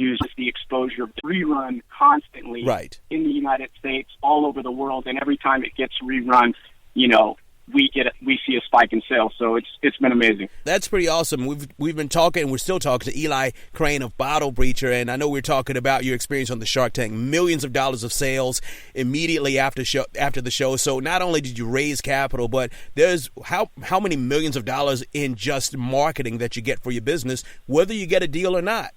to is just the exposure of rerun constantly in the United States, all over the world, and every time it gets rerun, we see a spike in sales. So it's been amazing. That's pretty awesome. We've been talking, and we're still talking to Eli Crane of Bottle Breacher, and I know we're talking about your experience on the Shark Tank. Millions of dollars of sales immediately after the show. So not only did you raise capital, but there's how many millions of dollars in just marketing that you get for your business, whether you get a deal or not.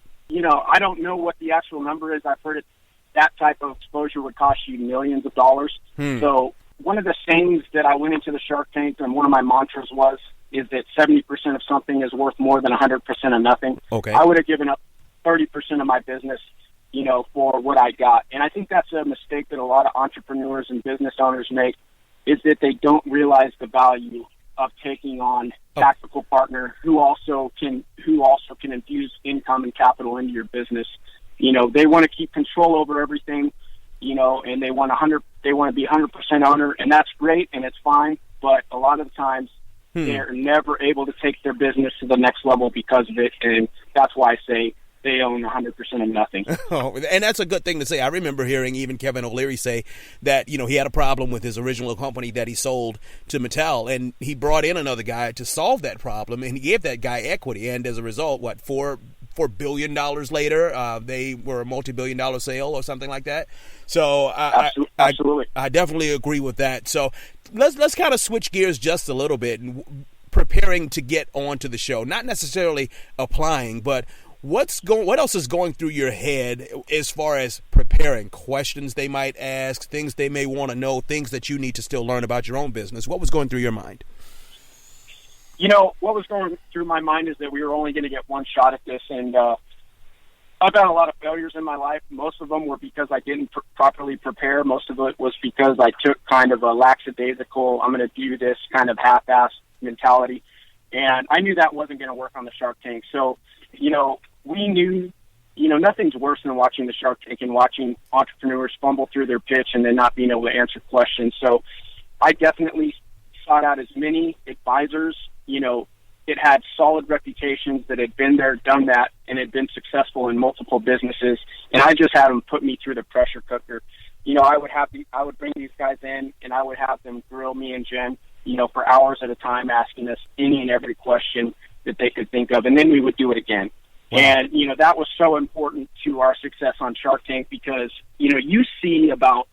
I don't know what the actual number is. I've heard that type of exposure would cost you millions of dollars. So one of the sayings that I went into the Shark Tank, and one of my mantras is that 70% of something is worth more than 100% of nothing. Okay. I would have given up 30% of my business, for what I got. And I think that's a mistake that a lot of entrepreneurs and business owners make, is that they don't realize the value of taking on a tactical partner who also can infuse income and capital into your business. They want to keep control over everything, and they want to be 100% owner, and that's great and it's fine. But a lot of the times they're never able to take their business to the next level because of it, and that's why I say they own 100% of nothing. And that's a good thing to say. I remember hearing even Kevin O'Leary say that, he had a problem with his original company that he sold to Mattel, and he brought in another guy to solve that problem, and he gave that guy equity. And as a result, $4 billion later, they were a multi-billion-dollar sale or something like that. So absolutely. I definitely agree with that. So let's kind of switch gears just a little bit and preparing to get onto the show. Not necessarily applying, but what else is going through your head as far as preparing? Questions they might ask, things they may want to know, things that you need to still learn about your own business. What was going through your mind? What was going through my mind is that we were only going to get one shot at this, and I've had a lot of failures in my life. Most of them were because I didn't properly prepare. Most of it was because I took kind of a lackadaisical, I'm going to do this kind of half-assed mentality, and I knew that wasn't going to work on the Shark Tank. So, we knew, nothing's worse than watching the Shark Tank and watching entrepreneurs fumble through their pitch and then not being able to answer questions. So I definitely sought out as many advisors. It had solid reputations that had been there, done that, and had been successful in multiple businesses. And I just had them put me through the pressure cooker. I would bring these guys in, and I would have them grill me and Jen, for hours at a time, asking us any and every question that they could think of, and then we would do it again. Wow. And, that was so important to our success on Shark Tank because, you see about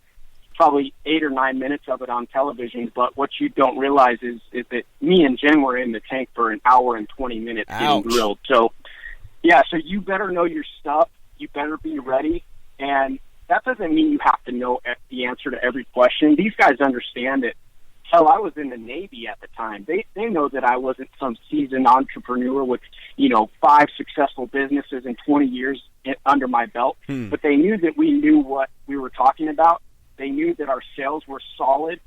probably 8 or 9 minutes of it on television, but what you don't realize is that me and Jen were in the tank for an hour and 20 minutes getting grilled. So, so you better know your stuff. You better be ready. And that doesn't mean you have to know the answer to every question. These guys understand it. Hell, I was in the Navy at the time. They know that I wasn't some seasoned entrepreneur with, 5 successful businesses and 20 years under my belt. But they knew that we knew what we were talking about. They knew that our sales were solid,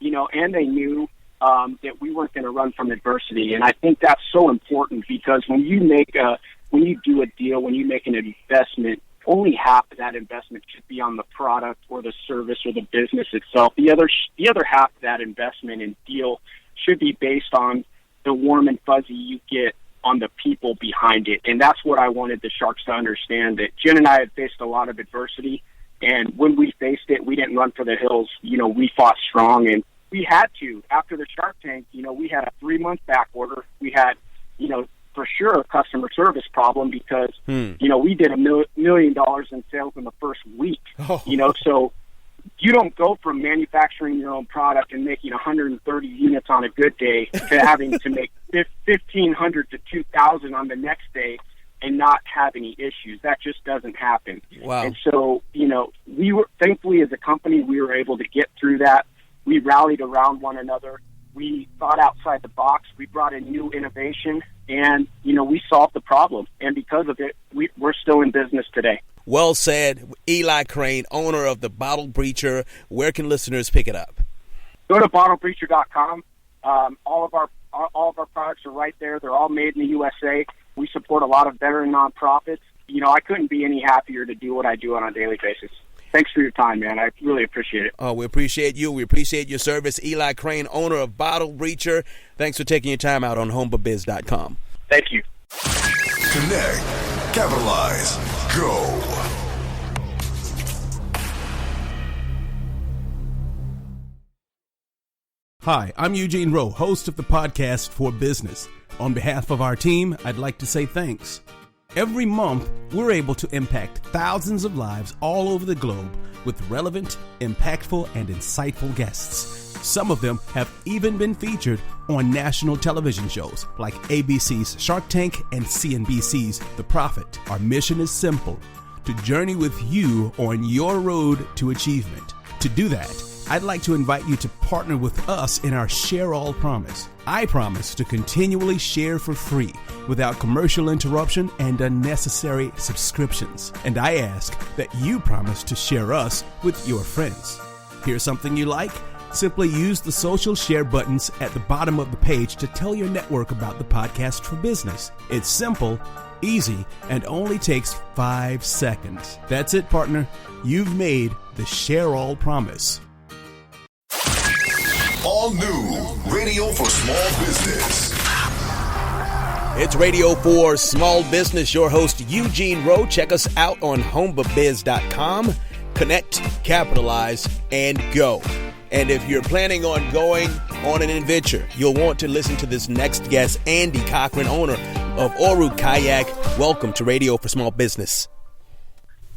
and they knew that we weren't going to run from adversity. And I think that's so important because when you do a deal, when you make an investment, only half of that investment should be on the product or the service or the business itself. The other half of that investment and deal should be based on the warm and fuzzy you get on the people behind it. And that's what I wanted the Sharks to understand, that Jen and I had faced a lot of adversity. And when we faced it, we didn't run for the hills. We fought strong, and we had to. After the Shark Tank, we had a 3-month back order. We had, for sure a customer service problem because, we did $1 million in sales in the first week. So you don't go from manufacturing your own product and making 130 units on a good day to having to make 1,500 to 2,000 on the next day and not have any issues. That just doesn't happen. Wow. And so, we were, thankfully as a company, we were able to get through that. We rallied around one another. We thought outside the box. We brought in new innovation, and, we solved the problem. And because of it, we're still in business today. Well said. Eli Crane, owner of the Bottle Breacher. Where can listeners pick it up? Go to bottlebreacher.com. All of our products are right there. They're all made in the USA. We support a lot of veteran nonprofits. I couldn't be any happier to do what I do on a daily basis. Thanks for your time, man. I really appreciate it. Oh, we appreciate you. We appreciate your service. Eli Crane, owner of Bottle Breacher. Thanks for taking your time out on homebubiz.com. Thank you. Connect. Capitalize. go. Hi, I'm Eugene Rowe, host of the podcast For Business. On behalf of our team, I'd like to say thanks. Every month, we're able to impact thousands of lives all over the globe with relevant, impactful, and insightful guests. Some of them have even been featured on national television shows like ABC's Shark Tank and CNBC's The Profit. Our mission is simple: to journey with you on your road to achievement. To do that, I'd like to invite you to partner with us in our Share All promise. I promise to continually share for free without commercial interruption and unnecessary subscriptions. And I ask that you promise to share us with your friends. Here's something you like? Simply use the social share buttons at the bottom of the page to tell your network about the podcast For Business. It's simple, easy, and only takes 5 seconds. That's it, partner. You've made the Share All promise. All new Radio for Small Business. It's Radio for Small Business. Your host, Eugene Rowe. Check us out on homebabiz.com. Connect, capitalize, and go. And if you're planning on going on an adventure, you'll want to listen to this next guest, Andy Cochran, owner of Oru Kayak. Welcome to Radio for Small Business.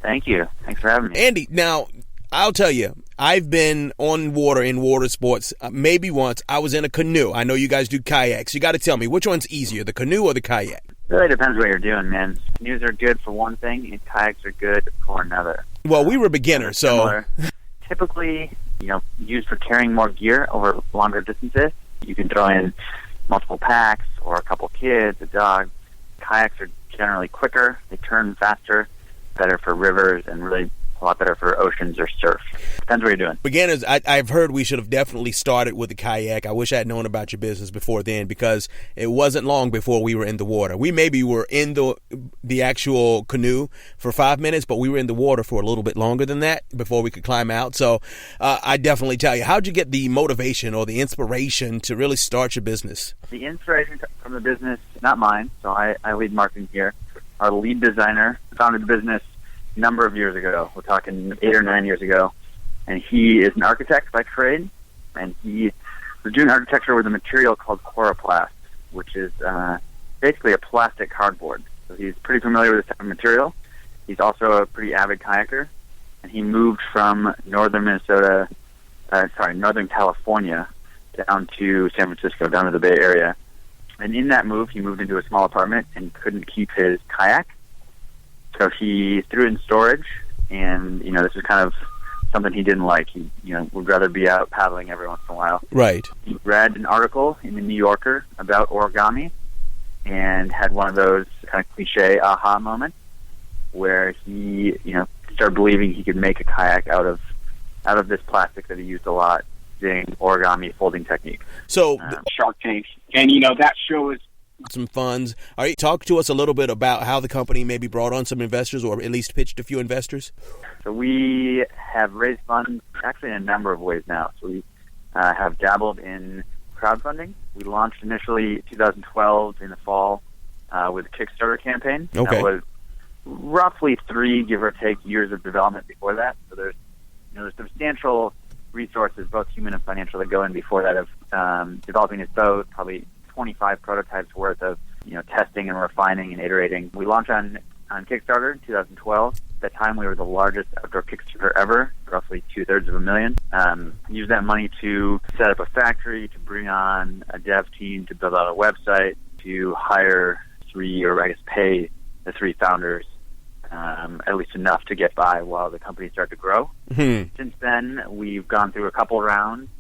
Thank you. Thanks for having me. Andy, now, I'll tell you, I've been on water in water sports maybe once. I was in a canoe. I know you guys do kayaks. You got to tell me, which one's easier, the canoe or the kayak? Really depends what you're doing, man. Canoes are good for one thing, and kayaks are good for another. Well, we were beginners, so... Similar. Typically, used for carrying more gear over longer distances. You can throw in multiple packs or a couple kids, a dog. Kayaks are generally quicker. They turn faster, better for rivers, and really a lot better for oceans or surf. Depends what you're doing. Beginners, I've heard we should have definitely started with the kayak. I wish I had known about your business before then, because it wasn't long before we were in the water. We maybe were in the actual canoe for 5 minutes, but we were in the water for a little bit longer than that before we could climb out. So I definitely tell you, how'd you get the motivation or the inspiration to really start your business? The inspiration from the business, not mine, so I lead marketing here. Our lead designer founded the business a number of years ago. We're talking 8 or 9 years ago. And he is an architect by trade, and he was doing architecture with a material called chloroplast, which is basically a plastic cardboard. So he's pretty familiar with this type of material. He's also a pretty avid kayaker, and he moved from northern California down to San Francisco, down to the Bay Area. And in that move, he moved into a small apartment and couldn't keep his kayak. So he threw it in storage, and, this is kind of something he didn't like. He, would rather be out paddling every once in a while. Right. He read an article in the New Yorker about origami and had one of those kind of cliche aha moments where he, started believing he could make a kayak out of this plastic that he used a lot, using origami folding technique. So Shark Tank, and that show is some funds. All right, talk to us a little bit about how the company maybe brought on some investors, or at least pitched a few investors. So we have raised funds actually in a number of ways now. So we have dabbled in crowdfunding. We launched initially 2012 in the fall with a Kickstarter campaign. Okay. That was roughly 3, give or take, years of development before that. So there's substantial resources, both human and financial, that go in before that of developing this boat, probably 25 prototypes worth of testing and refining and iterating. We launched on Kickstarter in 2012. At that time, we were the largest outdoor Kickstarter ever, roughly $250,000. Used that money to set up a factory, to bring on a dev team, to build out a website, to hire pay the 3 founders, at least enough to get by while the company started to grow. Mm-hmm. Since then, we've gone through a couple rounds,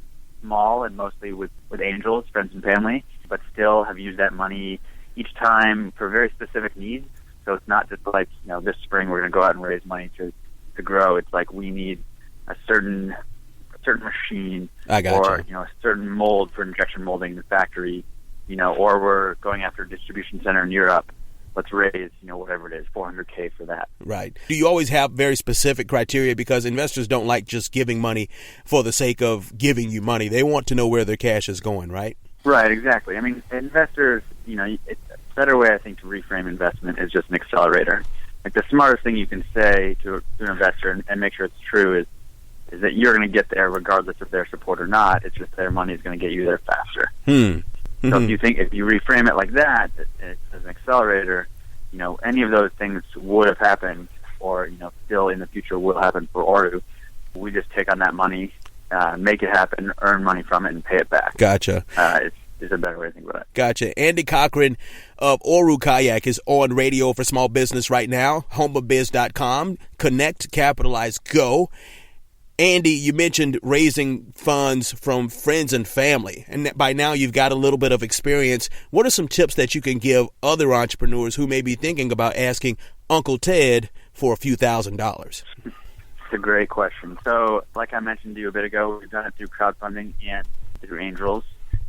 small and mostly with angels, friends and family, but still have used that money each time for very specific needs. So it's not just like, this spring we're going to go out and raise money to grow. It's like we need a certain machine, or a certain mold for injection molding in the factory, or we're going after a distribution center in Europe. Let's raise, whatever it is, $400K for that. Right. Do you always have very specific criteria? Because investors don't like just giving money for the sake of giving you money. They want to know where their cash is going, right? Right, exactly. I mean, investors, it's a better way, I think, to reframe investment is just an accelerator. like the smartest thing you can say to an investor and make sure it's true is that you're going to get there regardless of their support or not. It's just their money is going to get you there faster. So if you reframe it like that as an accelerator, any of those things would have happened, or still in the future will happen for Oru. We just take on that money, make it happen, earn money from it, and pay it back. Gotcha. It's a better way to think about it. Gotcha. Andy Cochran of Oru Kayak is on Radio for Small Business right now. HomeofBiz.com. Connect, capitalize, go. Andy, you mentioned raising funds from friends and family, and by now you've got a little bit of experience. What are some tips that you can give other entrepreneurs who may be thinking about asking Uncle Ted for a few $1,000s? It's a great question. So, like I mentioned to you a bit ago, we've done it through crowdfunding and through angels,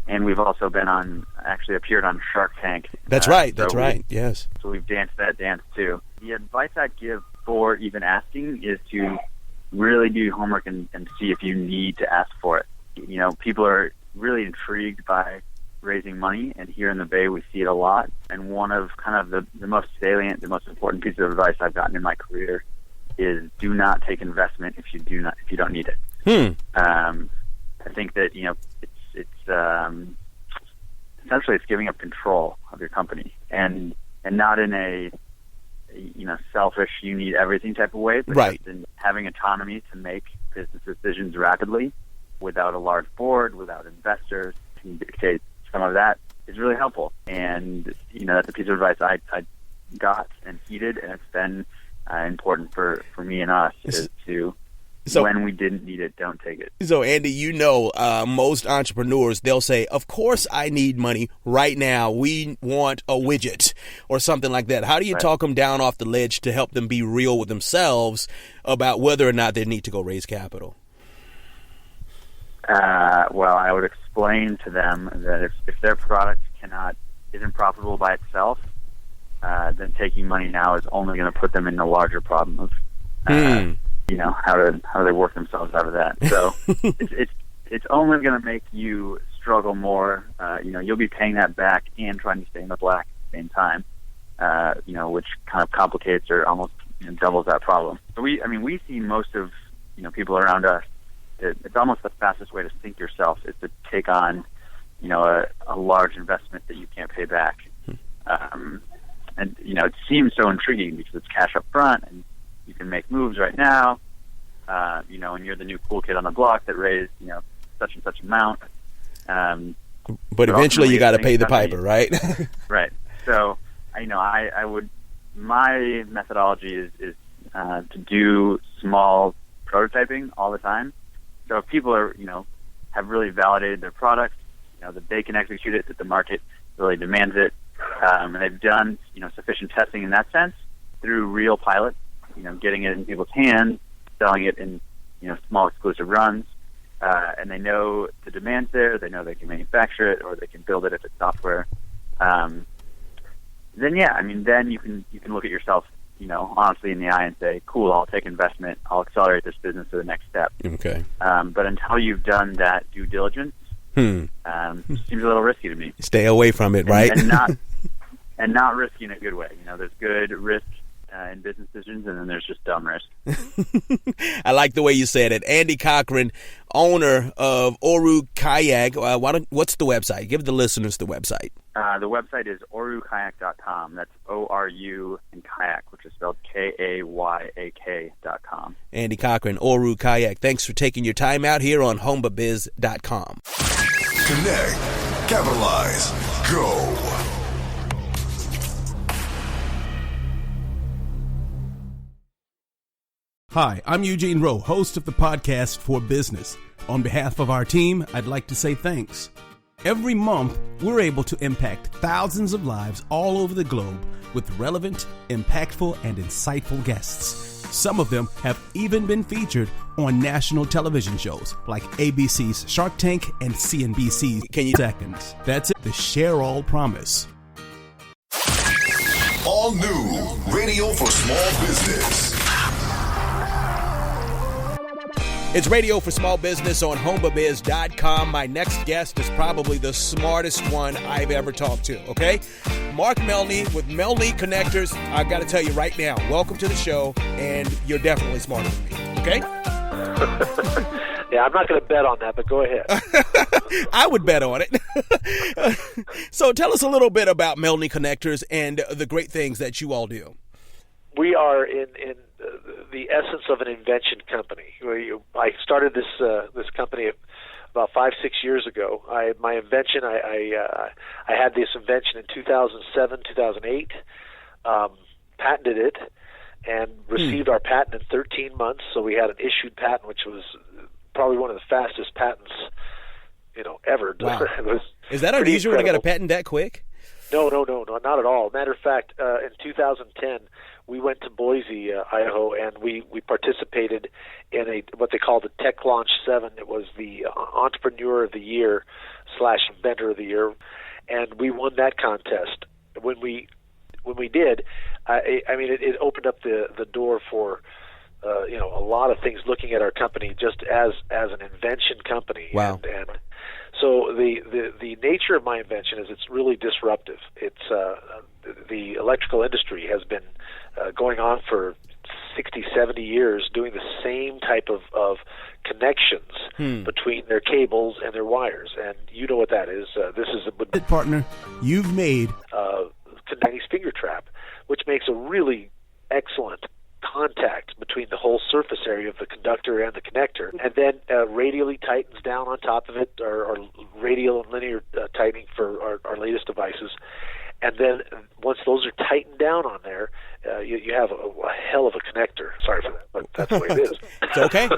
and we've also appeared on Shark Tank. That's right. Yes. So we've danced that dance too. The advice I'd give for even asking is to really do your homework and see if you need to ask for it. People are really intrigued by raising money, and here in the Bay we see it a lot. And one of kind of the most salient, the most important piece of advice I've gotten in my career is do not take investment if you don't need it. I think that it's essentially it's giving up control of your company, and not in a selfish, you need everything type of way, but right. Just in having autonomy to make business decisions rapidly without a large board, without investors can dictate some of that is really helpful. And, that's a piece of advice I got and heeded, and it's been important for me and us is to, when we didn't need it, don't take it. So, Andy, most entrepreneurs, they'll say, of course I need money right now. We want a widget or something like that. How do you talk them down off the ledge to help them be real with themselves about whether or not they need to go raise capital? Well, I would explain to them that if their product isn't profitable by itself, then taking money now is only going to put them in a larger problem of how do they work themselves out of that. So it's only going to make you struggle more. You'll be paying that back and trying to stay in the black at the same time, which kind of complicates or almost doubles that problem. So we see most of people around us. It's almost the fastest way to sink yourself is to take on a large investment that you can't pay back. And it seems so intriguing because it's cash up front and you can make moves right now, and you're the new cool kid on the block that raised, such and such amount. But eventually you got to pay the piper, right? Right. So, my methodology is to do small prototyping all the time. So if people are, have really validated their product, that they can execute it, that the market really demands it, and they've done, sufficient testing in that sense through real pilots, getting it in people's hands, selling it in, small exclusive runs, and they know the demand's there, they know they can manufacture it, or they can build it if it's software. Then you can look at yourself, honestly in the eye and say, cool, I'll take investment, I'll accelerate this business to the next step. Okay. But until you've done that due diligence, seems a little risky to me. Stay away from it, right? And not risky in a good way. There's good risk in business decisions, and then there's just dumb risk. I like the way you said it. Andy Cochran, owner of Oru Kayak. What's the website? Give the listeners the website. The website is orukayak.com. That's O-R-U and kayak, which is spelled K-A-Y-A-K.com. Andy Cochran, Oru Kayak. Thanks for taking your time out here on HomeBiz.com. Connect, capitalize, go. Hi, I'm Eugene Rowe, host of the podcast For Business. On behalf of our team, I'd like to say thanks. Every month, we're able to impact thousands of lives all over the globe with relevant, impactful, and insightful guests. Some of them have even been featured on national television shows like ABC's Shark Tank and CNBC's Seconds. That's it, the Share All Promise. All new Radio for Small Business. It's Radio for Small Business on HomeBiz.com. My next guest is probably the smartest one I've ever talked to, okay? Mark Melney with Melney Connectors. I got to tell you right now, welcome to the show, and you're definitely smarter than me, okay? Yeah, I'm not going to bet on that, but go ahead. I would bet on it. So tell us a little bit about Melney Connectors and the great things that you all do. We are in the essence of an invention company. I started this company about 5-6 years ago. I had this invention in 2007, 2008, patented it, and received our patent in 13 months. So we had an issued patent, which was probably one of the fastest patents, ever. Wow. It was Is that unusual to get a incredible. patent that quick? No, not at all. Matter of fact, in 2010, we went to Boise, Idaho, and we participated in what they call the Tech Launch 7. It was the Entrepreneur of the Year / Inventor of the Year, and we won that contest. When we did, it opened up the door for a lot of things. Looking at our company just as an invention company. Wow. And so the nature of my invention is it's really disruptive. It's the electrical industry has been going on for 60, 70 years doing the same type of connections between their cables and their wires. And you know what that is. This is a Partner, you've made Chinese finger trap, which makes a really excellent contact between the whole surface area of the conductor and the connector, and then radially tightens down on top of it, or radial and linear tightening for our latest devices. And then once those are tightened down on there, you have a hell of a connector. Sorry for that, but that's the way it is. It's okay.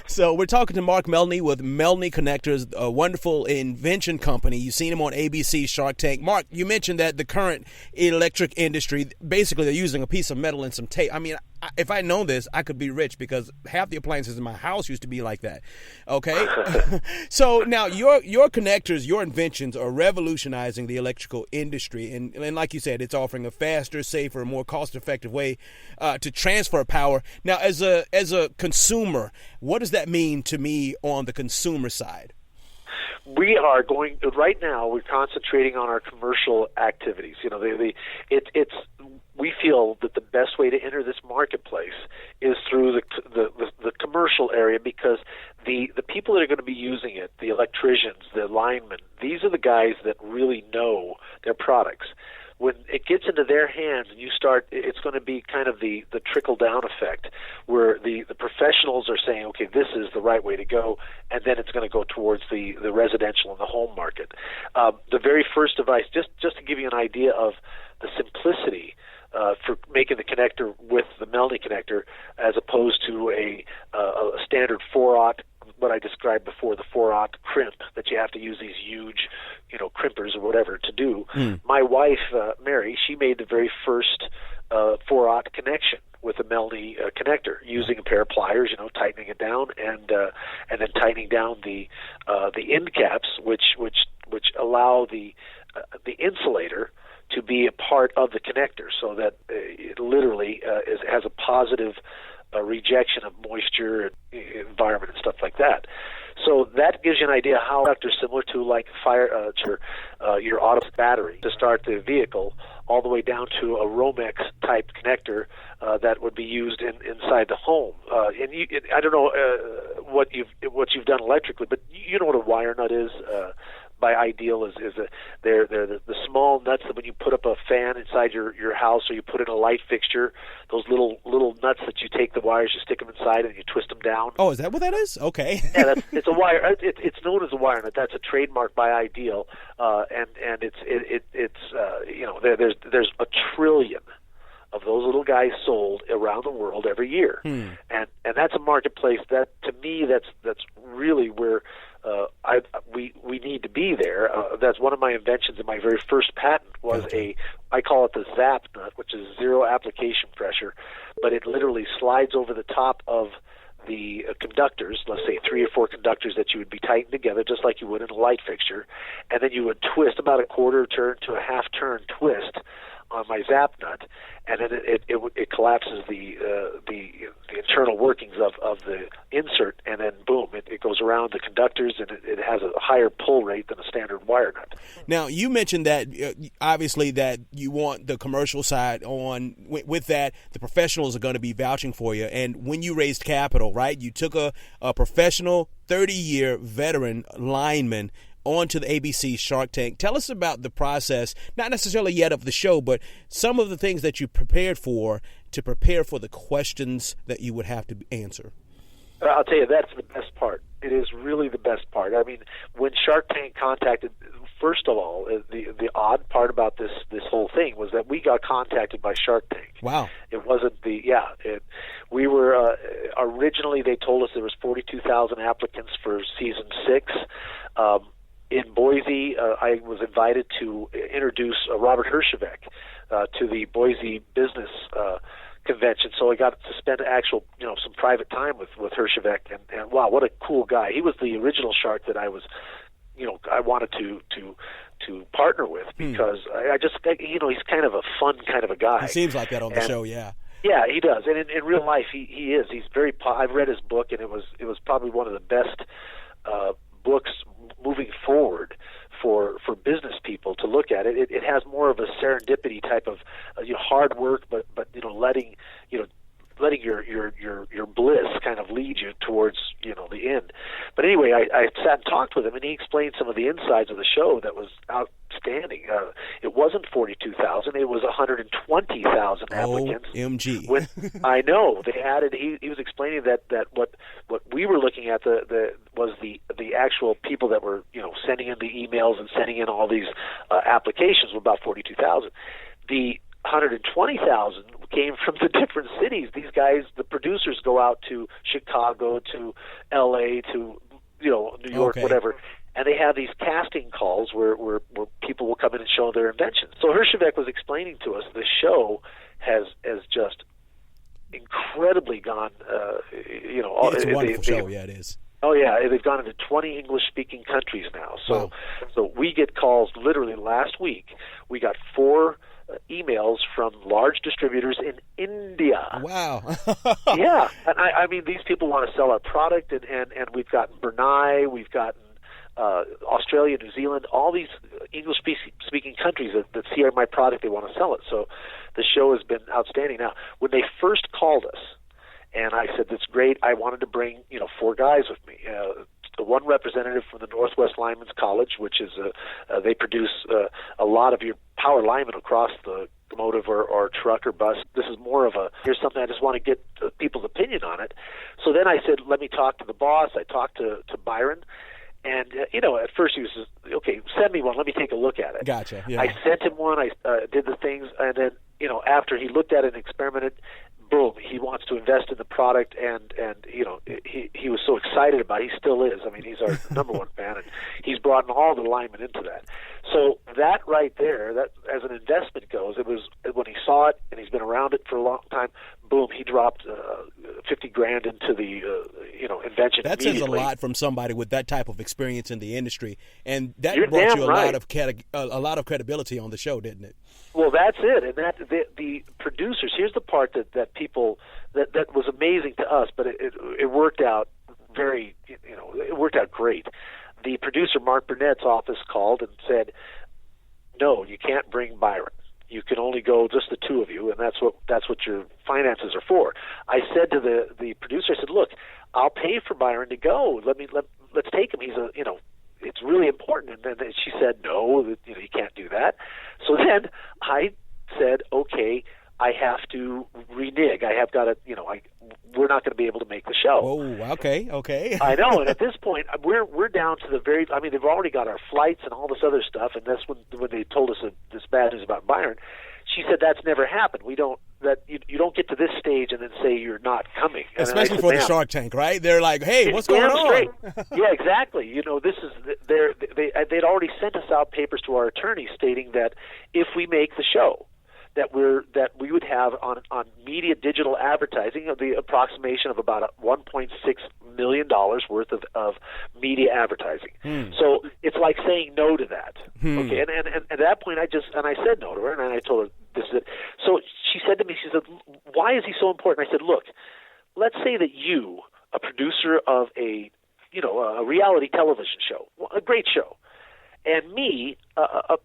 So we're talking to Mark Melney with Melney Connectors, a wonderful invention company. You've seen him on ABC Shark Tank. Mark, you mentioned that the current electric industry, basically they're using a piece of metal and some tape. I mean, if I'd known this, I could be rich because half the appliances in my house used to be like that. Okay? So now your connectors, your inventions are revolutionizing the electrical industry. And like you said, it's offering a faster, safer, more cost-effective way to transfer power. Now, as a consumer, what does that mean to me on the consumer side? We are going right now. We're concentrating on our commercial activities. We feel that the best way to enter this marketplace is through the commercial area, because the people that are going to be using it, the electricians, the linemen, these are the guys that really know their products. When it gets into their hands and it's going to be kind of the trickle-down effect, where the professionals are saying, okay, this is the right way to go, and then it's going to go towards the residential and the home market. The very first device, just to give you an idea of the simplicity for making the connector with the Melney connector, as opposed to a standard 4-aught, what I described before, the 4-aught crimp that you have to use these huge, crimpers or whatever to do. My wife, Mary, she made the very first 4-aught connection with a Melney connector, using a pair of pliers, tightening it down and then tightening down the end caps, which allow the insulator to be a part of the connector, so that it literally has a positive rejection of moisture and environment and stuff like that. So that gives you an idea how conductors similar to like your auto battery to start the vehicle, all the way down to a Romex type connector that would be used inside the home. I don't know what you've done electrically, but you know what a wire nut is. By Ideal they're the small nuts that when you put up a fan inside your house, or you put in a light fixture, those little nuts that you take the wires, you stick them inside and you twist them down. Oh, is that what that is? Okay. Yeah, it's a wire. It's known as a wire nut. That's a trademark by Ideal, and there's a trillion of those little guys sold around the world every year, and that's a marketplace that, to me, that's really where we need to be there. That's one of my inventions. In my very first patent was I call it the zap nut, which is zero application pressure, but it literally slides over the top of the conductors, let's say 3 or 4 conductors that you would be tightened together just like you would in a light fixture, and then you would twist about a quarter turn to a half turn twist on my zap nut, and then it collapses the internal workings of the insert, and then boom, it goes around the conductors, and it has a higher pull rate than a standard wire nut. Now, you mentioned that obviously that you want the commercial side on. With that, the professionals are going to be vouching for you. And when you raised capital, right, you took a professional 30-year veteran lineman onto the ABC Shark Tank. Tell us about the process, not necessarily yet of the show, but some of the things that you prepared for to prepare for the questions that you would have to answer. I'll tell you, that's the best part. It is really the best part. I mean, when Shark Tank contacted, first of all, the odd part about this whole thing was that we got contacted by Shark Tank. Wow. It wasn't we were, originally they told us there was 42,000 applicants for season 6. In Boise, I was invited to introduce Robert Herjavec to the Boise Business Convention, so I got to spend actual, some private time with Herjavec, and wow, what a cool guy! He was the original shark that I was, I wanted to partner with because I just, he's kind of a fun kind of a guy. He seems like that on the show, yeah. Yeah, he does, and in real life, he is. He's very. I've read his book, and it was probably one of the best books moving forward for business people to look at. It has more of a serendipity type of hard work, but letting your bliss kind of lead you towards the end. But anyway, I sat and talked with him, and he explained some of the insides of the show that was outstanding. It wasn't 42,000; it was 120,000 applicants. OMG! I know they added. He was explaining that what we were looking at was the actual people that were sending in the emails and sending in all these applications were about 42,000. The 120,000 came from the different cities. These guys, the producers, go out to Chicago, to L.A., to New York, whatever, and they have these casting calls where people will come in and show their inventions. So Herjavec was explaining to us the show has just incredibly gone. It's a wonderful show. Yeah, it is. Oh yeah, they've gone into 20 English-speaking countries now. So, wow. So we get calls literally last week. We got 4 emails from large distributors in India. Wow. Yeah, and I mean, these people want to sell our product, and we've gotten Brunei, we've gotten Australia, New Zealand, all these English-speaking countries that see my product, they want to sell it. So the show has been outstanding. Now, when they first called us, and I said, that's great, I wanted to bring 4 guys with me. The one representative from the Northwest Linemen's College, which is they produce a lot of your power linemen across the locomotive or truck or bus. This is more of here's something I just want to get people's opinion on it. So then I said, let me talk to the boss. I talked to Byron. And, at first he was just, okay, send me one. Let me take a look at it. Gotcha. Yeah. I sent him one. I did the things. And then, after he looked at it and experimented, boom, he wants to invest in the product. And he was so excited about it. He still is. I mean, he's our number one fan. And he's brought all the linemen into that. So that right there, that as an investment goes, it was when he saw it and he's been around it for a long time, boom, he dropped $50,000 into the invention. That says a lot from somebody with that type of experience in the industry, and that brought you a lot of credibility on the show, didn't it? Well, that's it, and that the producers. Here's the part that people that was amazing to us, but it worked out very it worked out great. The producer Mark Burnett's office called and said, "No, you can't bring Byron. You can only go just the 2 of you, and that's what your finances are for." I said to the producer, I said, "Look, I'll pay for Byron to go. Let's take him. He's it's really important." And then she said, "No, you can't do that." So then I said, "Okay, I have to renege. I have got to, we're not going to be able to make the show." Oh, okay. I know, and at this point, we're down to the very. I mean, they've already got our flights and all this other stuff, and that's when they told us this bad news about Byron. She said that's never happened. We don't you don't get to this stage and then say you're not coming. And especially for the Shark Tank, right? They're like, "Hey, what's going on?" Straight. Yeah, exactly. This is they'd already sent us out papers to our attorney stating that if we make the show, that we would have on media digital advertising the approximation of about $1.6 million worth of media advertising. So it's like saying no to that. Okay, and at that point I said no to her, and I told her this is it. So she said to me, she said, "Why is he so important?" I said, "Look, let's say that you, a producer of a a reality television show, a great show, and me, a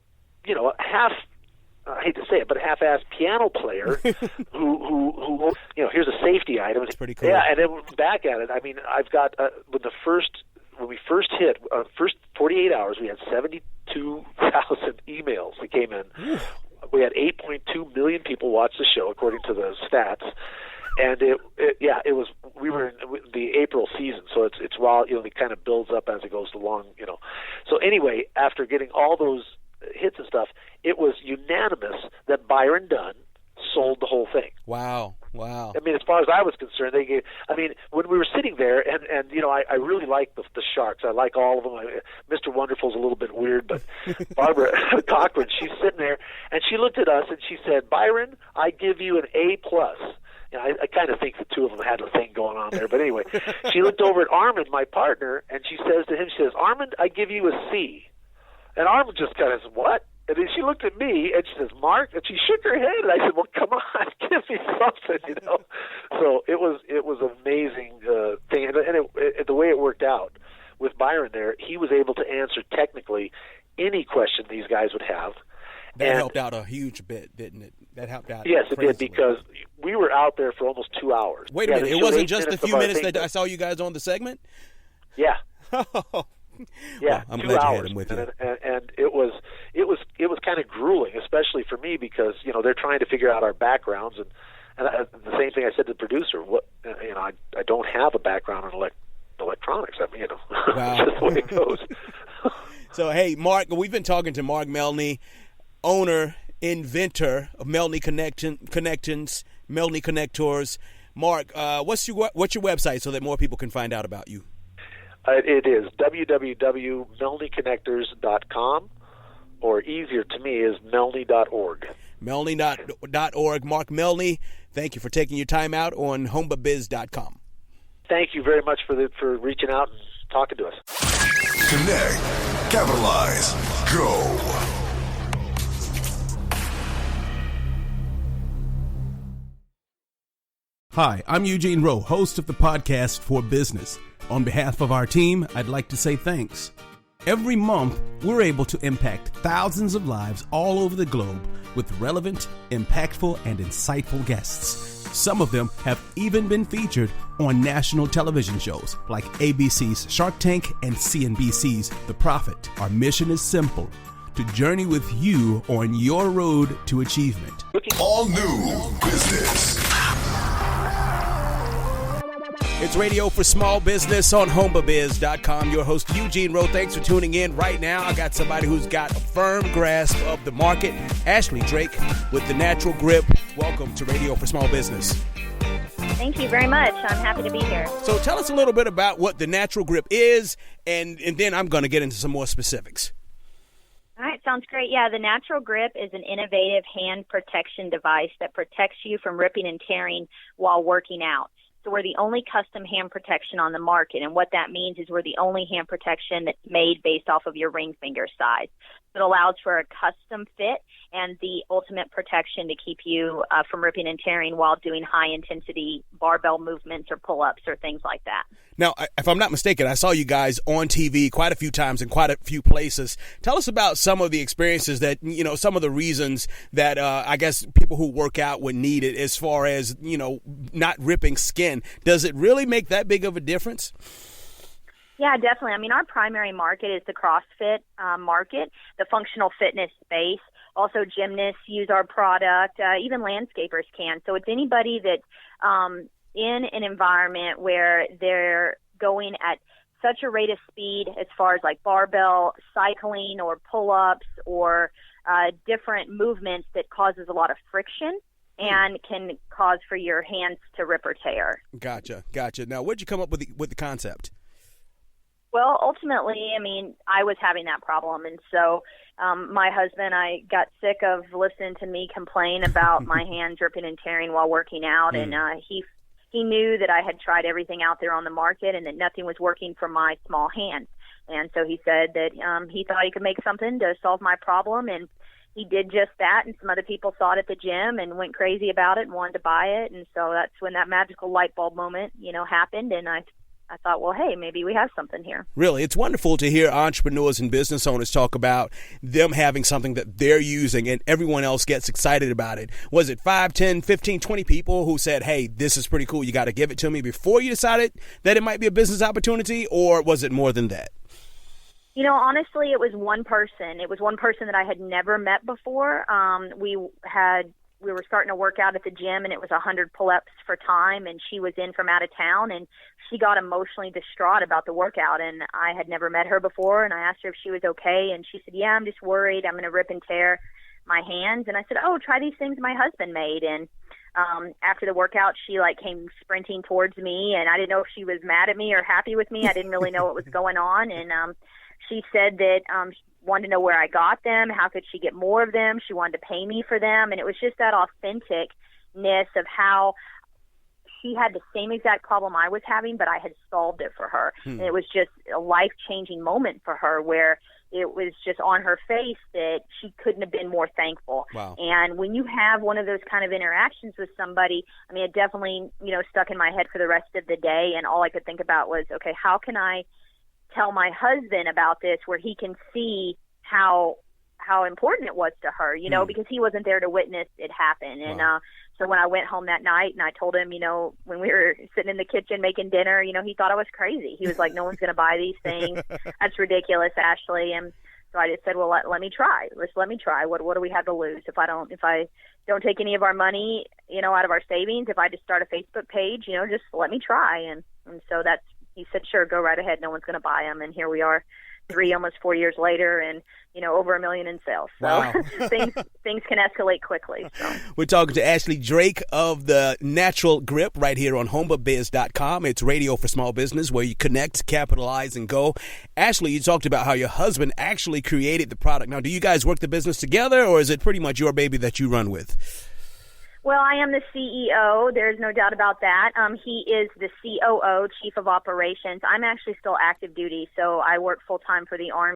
half. I hate to say it, but a half-assed piano player who here's a safety item. It's pretty cool. Yeah, and then back at it. I mean, I've got when we first hit first 48 hours, we had 72,000 emails that came in. We had 8.2 million people watch the show according to the stats, and it was. We were in the April season, so it's while it kind of builds up as it goes along. So anyway, after getting all those hits and stuff, it was unanimous that Byron Dunn sold the whole thing. Wow. I mean, as far as I was concerned, when we were sitting there, and I really like the Sharks. I like all of them. Mr. Wonderful's a little bit weird, but Barbara Cochran, she's sitting there, and she looked at us, and she said, "Byron, I give you an A+." I kind of think the two of them had a thing going on there. But anyway, she looked over at Armand, my partner, and she says to him, "Armand, I give you a C." And Armand just kind of said, "What?" And then she looked at me and she says, "Mark," and she shook her head. And I said, "Well, come on, give me something, So it was an amazing thing, and the way it worked out with Byron there, he was able to answer technically any question these guys would have. That helped out a huge bit, didn't it? That helped out. Yes, crazily. It did, because we were out there for almost 2 hours. Wait a minute, it wasn't just the few minutes that I saw you guys on the segment? Yeah. Yeah, well, I'm 2 glad hours, you had him with you. And it was kind of grueling, especially for me, because they're trying to figure out our backgrounds, and the same thing I said to the producer. I don't have a background in electronics. I mean, wow. It's just the way it goes. So hey, Mark, we've been talking to Mark Melney, owner, inventor of Melney Connections, Melney Connectors. Mark, what's your website so that more people can find out about you? It is www.melneykonnectors.com, or easier to me is melney.org. Melney.org. Mark Melney, thank you for taking your time out on homebabiz.com. Thank you very much for reaching out and talking to us. Connect, capitalize, go. Hi, I'm Eugene Rowe, host of the podcast For Business. On behalf of our team, I'd like to say thanks. Every month, we're able to impact thousands of lives all over the globe with relevant, impactful, and insightful guests. Some of them have even been featured on national television shows like ABC's Shark Tank and CNBC's The Profit. Our mission is simple: to journey with you on your road to achievement. All new business. It's Radio for Small Business on homebabiz.com. Your host, Eugene Rowe. Thanks for tuning in. Right now, I got somebody who's got a firm grasp of the market, Ashley Drake with The Natural Grip. Welcome to Radio for Small Business. Thank you very much. I'm happy to be here. So tell us a little bit about what The Natural Grip is, and then I'm going to get into some more specifics. All right, sounds great. Yeah, the Natural Grip is an innovative hand protection device that protects you from ripping and tearing while working out. So we're the only custom hand protection on the market, and what that means is we're the only hand protection that's made based off of your ring finger size. It allows for a custom fit and the ultimate protection to keep you from ripping and tearing while doing high-intensity barbell movements or pull-ups or things like that. Now, if I'm not mistaken, I saw you guys on TV quite a few times in quite a few places. Tell us about some of the experiences that, some of the reasons that I guess people who work out would need it as far as, not ripping skin. Does it really make that big of a difference? Yeah, definitely. I mean, our primary market is the CrossFit market, the functional fitness space. Also, gymnasts use our product. Even landscapers can. So it's anybody that's in an environment where they're going at such a rate of speed as far as like barbell cycling or pull-ups or different movements that causes a lot of friction and can cause for your hands to rip or tear. Gotcha. Now, where'd you come up with the concept? Well, ultimately, I mean, I was having that problem. And so my husband, I got sick of listening to me complain about my hands ripping and tearing while working out. And he knew that I had tried everything out there on the market and that nothing was working for my small hands. And so he said that he thought he could make something to solve my problem. And he did just that. And some other people saw it at the gym and went crazy about it and wanted to buy it. And so that's when that magical light bulb moment, happened. And I I thought, well, hey, maybe we have something here. Really, it's wonderful to hear entrepreneurs and business owners talk about them having something that they're using and everyone else gets excited about it. Was it 5, 10, 15, 20 people who said, hey, this is pretty cool, you got to give it to me before you decided that it might be a business opportunity, or was it more than that? You know, honestly, it was one person. It was one person that I had never met before. We were starting to work out at the gym, and it was 100 pull-ups for time, and she was in from out of town, and she got emotionally distraught about the workout, and I had never met her before, and I asked her if she was okay, and she said, yeah, I'm just worried. I'm going to rip and tear my hands. And I said, oh, try these things my husband made. And after the workout, she came sprinting towards me, and I didn't know if she was mad at me or happy with me. I didn't really know what was going on, and she said that she wanted to know where I got them, how could she get more of them, she wanted to pay me for them, and it was just that authenticness of how she had the same exact problem I was having, but I had solved it for her. And it was just a life-changing moment for her where it was just on her face that she couldn't have been more thankful. Wow. And when you have one of those kind of interactions with somebody, I mean, it definitely, stuck in my head for the rest of the day, and all I could think about was, okay, how can I tell my husband about this where he can see how important it was to her, because he wasn't there to witness it happen. And so when I went home that night and I told him, when we were sitting in the kitchen making dinner, he thought I was crazy. He was like, no one's going to buy these things. That's ridiculous, Ashley. And so I just said, well, let me try. Let me try. What do we have to lose if I don't take any of our money, out of our savings? If I just start a Facebook page, just let me try. And so he said, sure, go right ahead. No one's going to buy them. And here we are almost 4 years later, and over $1 million in sales. So wow. things can escalate quickly. So. We're talking to Ashley Drake of the Natural Grip right here on HomeBiz.com. It's radio for small business where you connect, capitalize, and go. Ashley, you talked about how your husband actually created the product. Now, do you guys work the business together, or is it pretty much your baby that you run with? Well, I am the CEO. There's no doubt about that. He is the COO, Chief of Operations. I'm actually still active duty, so I work full-time for the Army.